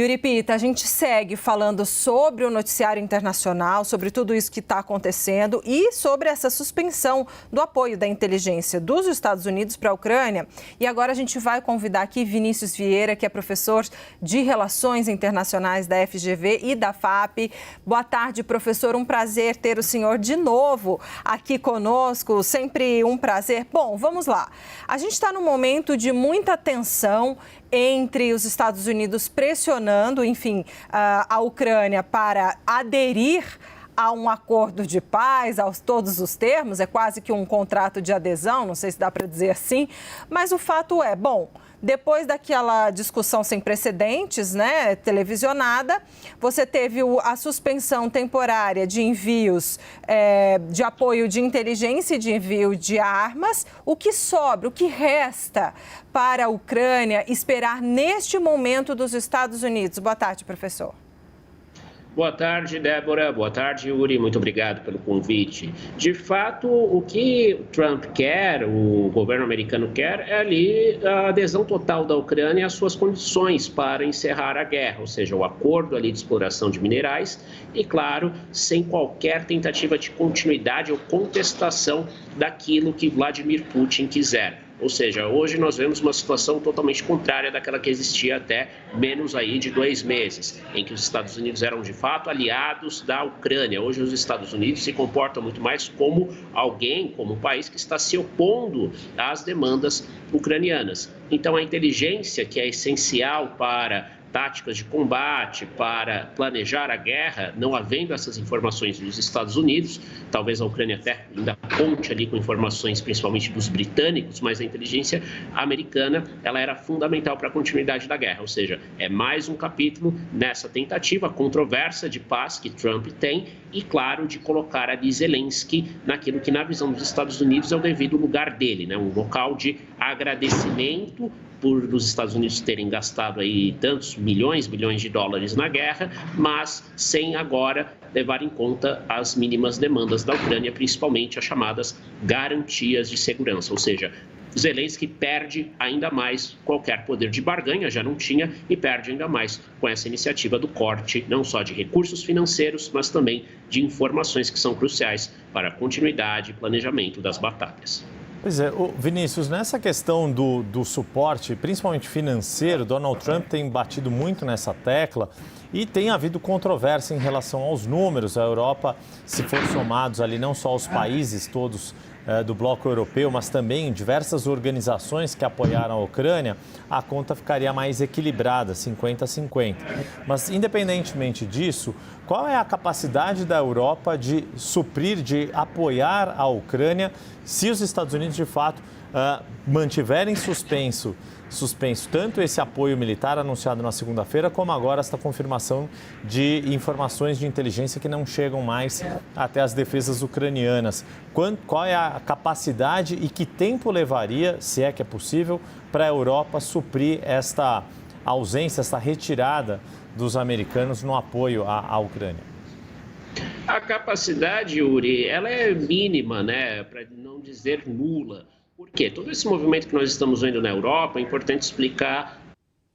Yuri Pita, a gente segue falando sobre o noticiário internacional, sobre tudo isso que está acontecendo e sobre essa suspensão do apoio da inteligência dos Estados Unidos para a Ucrânia. E agora a gente vai convidar aqui Vinícius Vieira, que é professor de Relações Internacionais da FGV e da FAP. Boa tarde, professor. Um prazer ter o senhor de novo aqui conosco. Sempre um prazer. Bom, vamos lá. A gente está num momento de muita tensão entre os Estados Unidos pressionando, enfim, a Ucrânia para aderir a um acordo de paz, aos todos os termos, é quase que um contrato de adesão, não sei se dá para dizer assim, mas o fato é, bom, depois daquela discussão sem precedentes, né, televisionada, você teve a suspensão temporária de envios de apoio de inteligência e de envio de armas. O que sobra, o que resta para a Ucrânia esperar neste momento dos Estados Unidos? Boa tarde, professor. Boa tarde, Débora. Boa tarde, Yuri. Muito obrigado pelo convite. De fato, o que Trump quer, o governo americano quer, é ali a adesão total da Ucrânia às suas condições para encerrar a guerra, ou seja, o acordo ali de exploração de minerais e, claro, sem qualquer tentativa de continuidade ou contestação daquilo que Vladimir Putin quiser. Ou seja, hoje nós vemos uma situação totalmente contrária daquela que existia até menos aí de 2 meses, em que os Estados Unidos eram de fato aliados da Ucrânia. Hoje os Estados Unidos se comportam muito mais como alguém, como um país que está se opondo às demandas ucranianas. Então a inteligência, que é essencial para táticas de combate, para planejar a guerra, não havendo essas informações dos Estados Unidos, talvez a Ucrânia até ainda conte ali com informações principalmente dos britânicos, mas a inteligência americana, ela era fundamental para a continuidade da guerra, ou seja, é mais um capítulo nessa tentativa controversa de paz que Trump tem e, claro, de colocar ali Zelensky naquilo que na visão dos Estados Unidos é o devido lugar dele, né? Um local de agradecimento por os Estados Unidos terem gastado aí tantos bilhões de dólares na guerra, mas sem agora levar em conta as mínimas demandas da Ucrânia, principalmente as chamadas garantias de segurança, ou seja, Zelensky perde ainda mais qualquer poder de barganha, já não tinha, e perde ainda mais com essa iniciativa do corte, não só de recursos financeiros, mas também de informações que são cruciais para a continuidade e planejamento das batalhas. Pois é, Vinícius, nessa questão do suporte, principalmente financeiro, Donald Trump tem batido muito nessa tecla e tem havido controvérsia em relação aos números. A Europa, se for somados ali não só os países todos do bloco europeu, mas também diversas organizações que apoiaram a Ucrânia, a conta ficaria mais equilibrada, 50-50. Mas, independentemente disso, qual é a capacidade da Europa de suprir, de apoiar a Ucrânia se os Estados Unidos, de fato, mantiverem suspenso tanto esse apoio militar anunciado na segunda-feira, como agora esta confirmação de informações de inteligência que não chegam mais até as defesas ucranianas? Qual é a capacidade e que tempo levaria, se é que é possível, para a Europa suprir esta ausência, esta retirada dos americanos no apoio à Ucrânia? A capacidade, Yuri, ela é mínima, né, para não dizer nula. Por quê? Todo esse movimento que nós estamos vendo na Europa, é importante explicar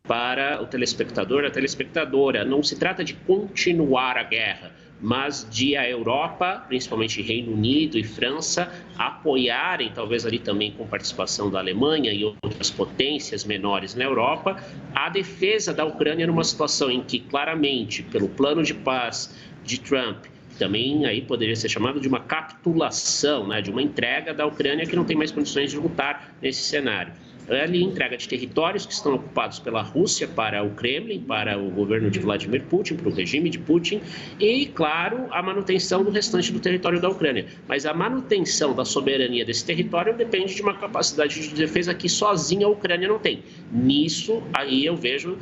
para o telespectador, a telespectadora. Não se trata de continuar a guerra, mas de a Europa, principalmente Reino Unido e França, apoiarem, talvez ali também com participação da Alemanha e outras potências menores na Europa, a defesa da Ucrânia numa situação em que, claramente, pelo plano de paz de Trump, também aí poderia ser chamado de uma capitulação, né, de uma entrega da Ucrânia que não tem mais condições de lutar nesse cenário. Ali entrega de territórios que estão ocupados pela Rússia para o Kremlin, para o governo de Vladimir Putin, para o regime de Putin e, claro, a manutenção do restante do território da Ucrânia. Mas a manutenção da soberania desse território depende de uma capacidade de defesa que sozinha a Ucrânia não tem. Nisso, aí eu vejo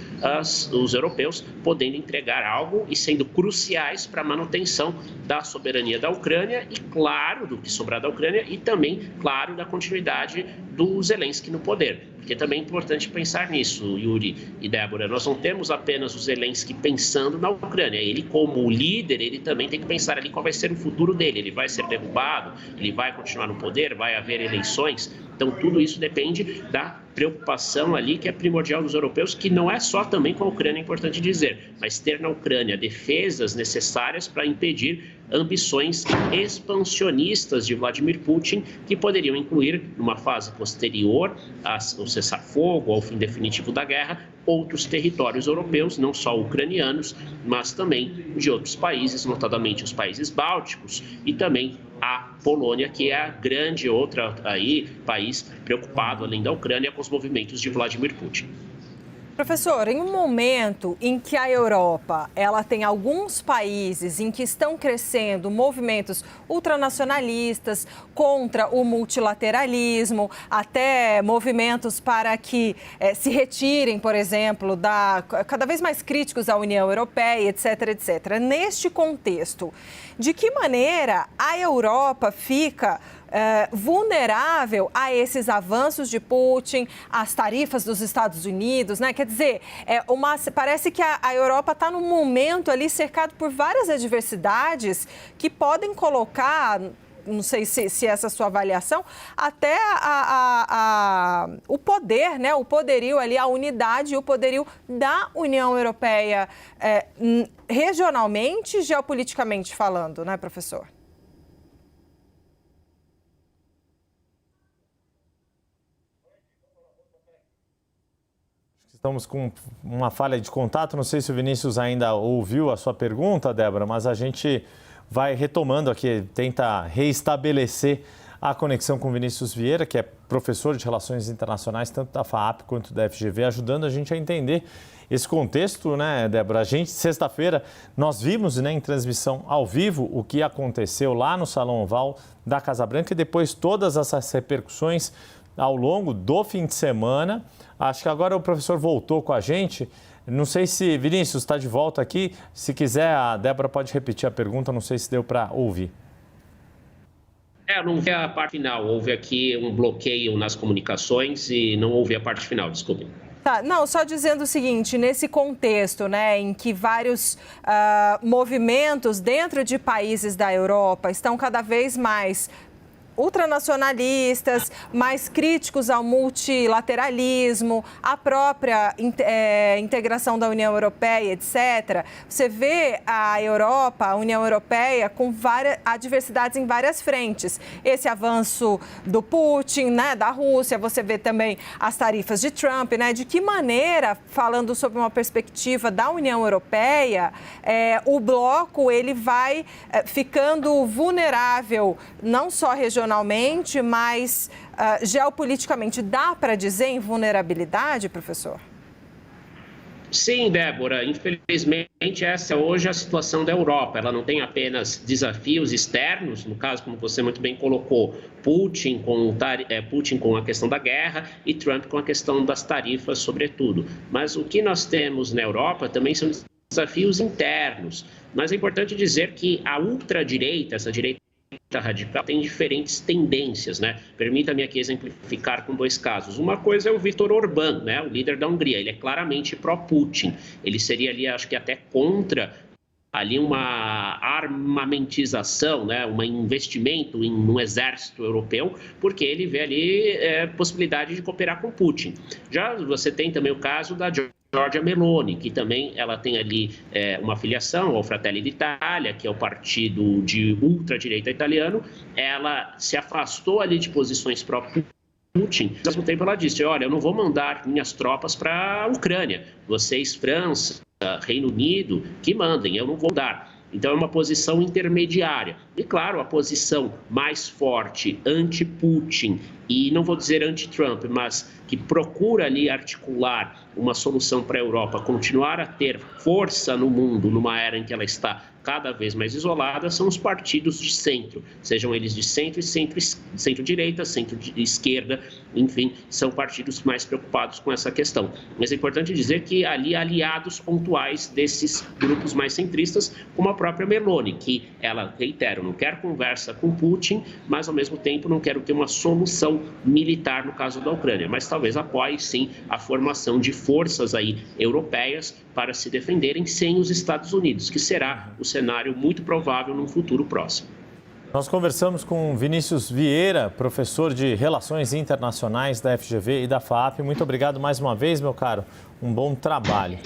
os europeus podendo entregar algo e sendo cruciais para a manutenção da soberania da Ucrânia e, claro, do que sobrar da Ucrânia e também, claro, da continuidade do Zelensky no poder. Porque também é importante pensar nisso, Yuri e Débora. Nós não temos apenas o Zelensky pensando na Ucrânia. Ele, como líder, ele também tem que pensar ali qual vai ser o futuro dele. Ele vai ser derrubado? Ele vai continuar no poder? Vai haver eleições? Então, tudo isso depende da preocupação ali que é primordial dos europeus, que não é só também com a Ucrânia, é importante dizer, mas ter na Ucrânia defesas necessárias para impedir ambições expansionistas de Vladimir Putin, que poderiam incluir, numa fase posterior ao cessar-fogo, ao fim definitivo da guerra, outros territórios europeus, não só ucranianos, mas também de outros países, notadamente os países bálticos e também a Polônia, que é a grande outra aí, país preocupado, além da Ucrânia, com os movimentos de Vladimir Putin. Professor, em um momento em que a Europa ela tem alguns países em que estão crescendo movimentos ultranacionalistas contra o multilateralismo, até movimentos para que se retirem, por exemplo, cada vez mais críticos à União Europeia, etc, etc. Neste contexto, de que maneira a Europa fica vulnerável a esses avanços de Putin, às tarifas dos Estados Unidos, né? Quer dizer, parece que a Europa está num momento ali cercado por várias adversidades que podem colocar, não sei se essa é a sua avaliação, até o poder, né? O poderio ali, a unidade e o poderio da União Europeia regionalmente, geopoliticamente falando, né, professor? Estamos com uma falha de contato, não sei se o Vinícius ainda ouviu a sua pergunta, Débora, mas a gente vai retomando aqui, tenta reestabelecer a conexão com o Vinícius Vieira, que é professor de Relações Internacionais, tanto da FAAP quanto da FGV, ajudando a gente a entender esse contexto, né, Débora? A gente, sexta-feira, nós vimos, né, em transmissão ao vivo o que aconteceu lá no Salão Oval da Casa Branca e depois todas essas repercussões ao longo do fim de semana. Acho que agora o professor voltou com a gente. Não sei se... Vinícius está de volta aqui. Se quiser, a Débora pode repetir a pergunta. Não sei se deu para ouvir. Eu não ouvi a parte final. Houve aqui um bloqueio nas comunicações e não ouvi a parte final, desculpe. Tá, não, só dizendo o seguinte, nesse contexto, né, em que vários movimentos dentro de países da Europa estão cada vez mais ultranacionalistas, mais críticos ao multilateralismo, à própria integração da União Europeia, etc. Você vê a Europa, a União Europeia, com várias adversidades em várias frentes. Esse avanço do Putin, né, da Rússia, você vê também as tarifas de Trump, né? De que maneira, falando sobre uma perspectiva da União Europeia, o bloco ele vai ficando vulnerável, não só regionalmente, mas geopoliticamente. Dá para dizer em vulnerabilidade, professor? Sim, Débora. Infelizmente, essa é hoje a situação da Europa. Ela não tem apenas desafios externos, no caso, como você muito bem colocou, Putin com a questão da guerra e Trump com a questão das tarifas, sobretudo. Mas o que nós temos na Europa também são desafios internos. Mas é importante dizer que a ultradireita, essa direita radical, tem diferentes tendências, né? Permita-me aqui exemplificar com dois casos. Uma coisa é o Viktor Orbán, né? O líder da Hungria. Ele é claramente pró-Putin. Ele seria ali, acho que até contra ali uma armamentização, né? Um investimento no exército europeu, porque ele vê ali possibilidade de cooperar com Putin. Já você tem também o caso da Giorgia Meloni, que também ela tem ali uma filiação ao Fratelli d'Italia, que é o partido de ultradireita italiano. Ela se afastou ali de posições pró-Putin. Ao mesmo tempo ela disse, olha, eu não vou mandar minhas tropas para a Ucrânia. Vocês, França, Reino Unido, que mandem, eu não vou dar. Então é uma posição intermediária. E claro, a posição mais forte anti-Putin e não vou dizer anti-Trump, mas que procura ali articular uma solução para a Europa continuar a ter força no mundo numa era em que ela está cada vez mais isolada, são os partidos de centro, sejam eles de centro e centro-direita, centro-esquerda, enfim, são partidos mais preocupados com essa questão. Mas é importante dizer que ali há aliados pontuais desses grupos mais centristas, como a própria Meloni, que ela, reitero, não quer conversa com Putin, mas ao mesmo tempo não quer ter uma solução militar no caso da Ucrânia, mas talvez apoie sim a formação de forças aí europeias para se defenderem sem os Estados Unidos, que será o cenário muito provável num futuro próximo. Nós conversamos com Vinícius Vieira, professor de Relações Internacionais da FGV e da FAAP. Muito obrigado mais uma vez, meu caro. Um bom trabalho.